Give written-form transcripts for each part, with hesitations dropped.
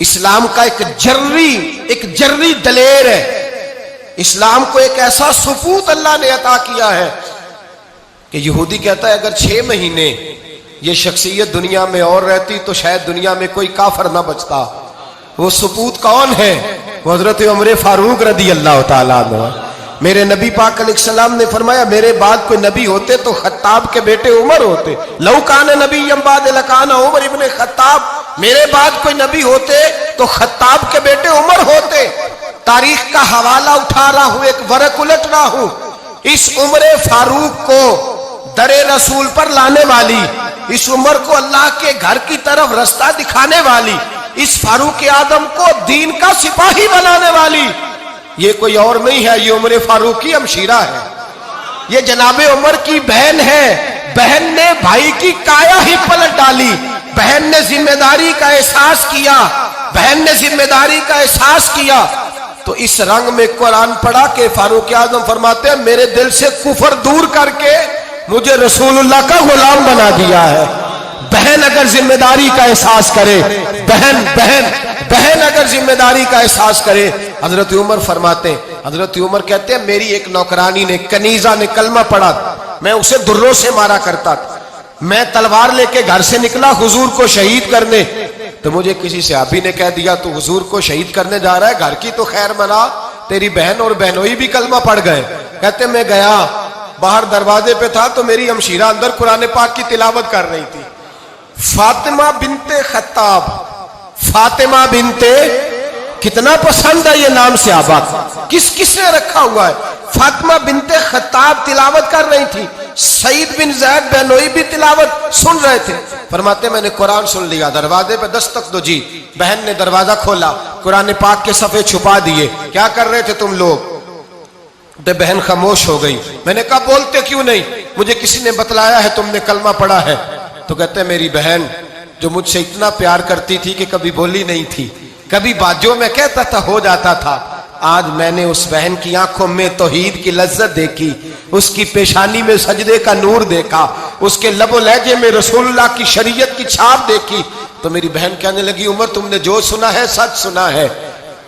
इस्लाम का एक जर्री दलेर है। इस्लाम को एक ऐसा सुपूत अल्लाह ने अता किया है कि यहूदी कहता है अगर 6 महीने ये शख्सियत दुनिया में और रहती तो शायद दुनिया में कोई काफर ना बचता। वो सुपूत कौन है? हजरत उमर फारूक रदी अल्लाह ताला अन्हु। मेरे नबी पाक अलैहिस्सलाम ने फरमाया मेरे बाद कोई नबी होते तो खत्ताब के बेटे उमर होते। लौ कान नबी बाद लकाना उमर इब्ने खत्ताब। मेरे बाद कोई नबी होते तो खत्ताब के बेटे उमर होते। तारीख का हवाला उठा रहा हूं, एक वरक उलट रहा हूं। इस उमर फारूक को दरे रसूल पर लाने वाली, इस उमर को अल्लाह के घर की तरफ रास्ता दिखाने वाली, इस फारूक आदम को दीन का सिपाही बनाने वाली ये कोई और नहीं है, ये उमर फारूक की हमशीरा है। ये जनाबे उमर की बहन है। बहन ने भाई की काया ही पलट डाली। बहन ने जिम्मेदारी का एहसास किया। बहन ने जिम्मेदारी का एहसास किया तो इस रंग में कुरान पढ़ा के फारूक आजम फरमाते हैं मेरे दिल से कुफर दूर करके मुझे रसूलुल्लाह का गुलाम बना दिया है। बहन अगर जिम्मेदारी का एहसास करे, बहन अगर जिम्मेदारी का एहसास करे। हजरत उमर फरमाते, हजरत उमर कहते हैं मेरी एक नौकरानी ने, कनीजा ने कलमा पढ़ा, मैं उसे दुर्रों से मारा करता था। मैं तलवार लेके घर से निकला हुजूर को शहीद करने, तो मुझे किसी सहाबी ने कह दिया तू हुजूर को शहीद करने जा रहा है, घर की तो खैर मना, तेरी बहन और बहनोई भी कलमा पढ़ गए। कहते मैं गया, बाहर दरवाजे पे था तो मेरी हमशीरा अंदर कुरान पाक की तिलावत कर रही थी। फातिमा बिनते खत्ताब, फातिमा बिनते, कितना पसंद है ये नाम से आबाद, किसने रखा हुआ है। फातिमा बिनते खत्ताब तिलावत कर रही थी। सईद बिन ज़ैद बेनोई भी तिलावत सुन रहे थे। फरमाते मैंने कुरान सुन लिया, दरवाजे पे दस्तक दो जी। बहन ने दरवाजा खोला, कुरान पाक के सफ़े छुपा दिए। क्या कर रहे थे तुम लोग? तो बहन खामोश हो गई। मैंने कहा बोलते क्यों नहीं? मुझे किसी ने बतलाया है तुमने कलमा पढ़ा है। तो कहते मेरी बहन जो मुझसे इतना प्यार करती थी कि कभी बोली नहीं थी, कभी बाजों में कहता था हो जाता था, आज मैंने उस बहन की आंखों में तौहीद की लज्जत देखी, उसकी पेशानी में सजदे का नूर देखा, उसके लबो लहजे में रसूलुल्लाह की शरीयत की छाप देखी। तो मेरी बहन कहने लगी उमर तुमने जो सुना है सच सुना है।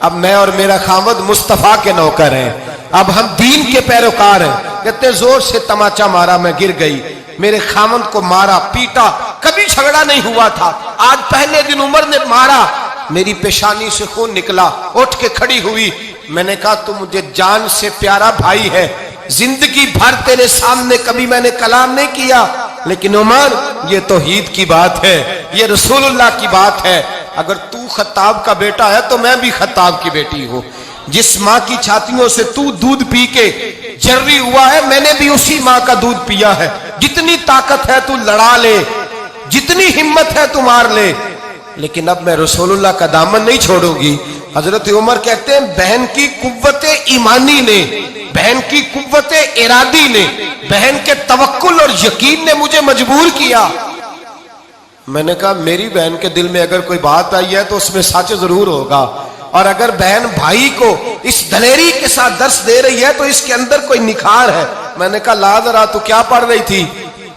अब मैं और मेरा खामद मुस्तफा के नौकर हैं, अब हम दीन के पैरोकार हैं। कहते जोर से तमाचा मारा, मैं गिर गई, मेरे खामद को मारा पीटा, कभी झगड़ा नहीं हुआ था, आज पहले दिन उमर ने मारा, मेरी पेशानी से खून निकला, उठ के खड़ी हुई। मैंने कहा तू मुझे जान से प्यारा भाई है, जिंदगी भर तेरे सामने कभी मैंने कलाम नहीं किया, लेकिन उमर ये तौहीद की बात है, ये रसूलुल्लाह की बात है। अगर तू खत्ताब का बेटा है तो मैं भी खत्ताब की बेटी हूं। जिस माँ की छातियों से तू दूध पी के जर्री हुआ है, मैंने भी उसी माँ का दूध पिया है। जितनी ताकत है तू लड़ा ले, जितनी हिम्मत है तू मार ले, लेकिन अब मैं रसूलुल्लाह का दामन नहीं छोड़ूंगी। हजरत उमर कहते हैं बहन की कुव्वते ईमानी ने, बहन की कुव्वते इरादी ने, बहन के तवक्कुल और यकीन ने मुझे मजबूर किया। मैंने कहा मेरी बहन के दिल में अगर कोई बात आई है तो उसमें सच जरूर होगा, और अगर बहन भाई को इस दलेरी के साथ दर्श दे रही है तो इसके अंदर कोई निखार है। मैंने कहा ला जरा तू क्या पढ़ रही थी?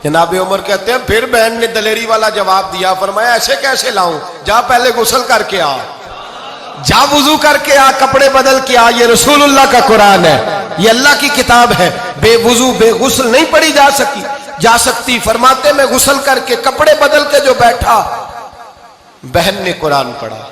जनाब उमर कहते हैं फिर बहन ने दलेरी वाला जवाब दिया। फरमाया ऐसे कैसे लाऊं? जा पहले गुस्ल करके आ, जा वुजू करके आ, कपड़े बदल के आ, ये रसूलुल्लाह का कुरान है, ये अल्लाह की किताब है। बेवुजू बेगुस्ल नहीं पढ़ी जा सकती। फरमाते मैं गुस्ल करके कपड़े बदल के जो बैठा, बहन ने कुरान पढ़ा,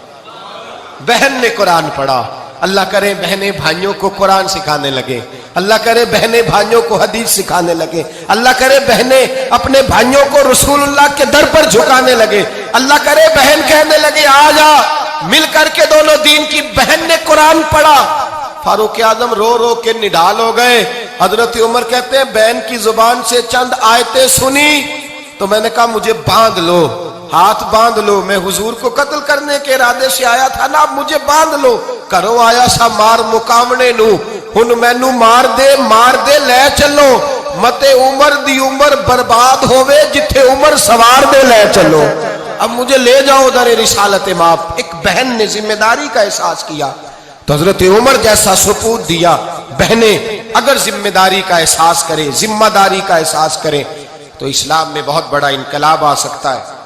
बहन ने कुरान पढ़ा। अल्लाह करे बहने भाइयों को कुरान सिखाने लगे, अल्लाह करे बहने भाइयों को हदीस सिखाने लगे, अल्लाह करे बहने अपने भाइयों को रसूलुल्लाह के दर पर झुकाने लगे, अल्लाह करे बहन कहने लगे आ जा मिल करके दोनों दीन की। बहन ने कुरान पढ़ा, फारूक आजम रो रो के निढाल हो गए। हजरत उमर कहते हैं बहन की जुबान से चंद आयतें सुनी तो मैंने कहा मुझे बांध लो, हाथ बांध लो, मैं हुजूर को कत्ल करने के इरादे से आया था ना, अब मुझे बांध लो। करो आया सा मार मुकामने नू, हुन मैनू मार दे ले चलो, मते उमर दी उमर बर्बाद होवे, जिथे उमर सवार दे ले चलो। अब मुझे ले जाओ दरे रिसालत माप। एक बहन ने जिम्मेदारी का एहसास किया तो हजरत उमर जैसा सुपूत दिया। बहने अगर जिम्मेदारी का एहसास करें, जिम्मेदारी का एहसास करें तो इस्लाम में बहुत बड़ा इनकलाब आ सकता है।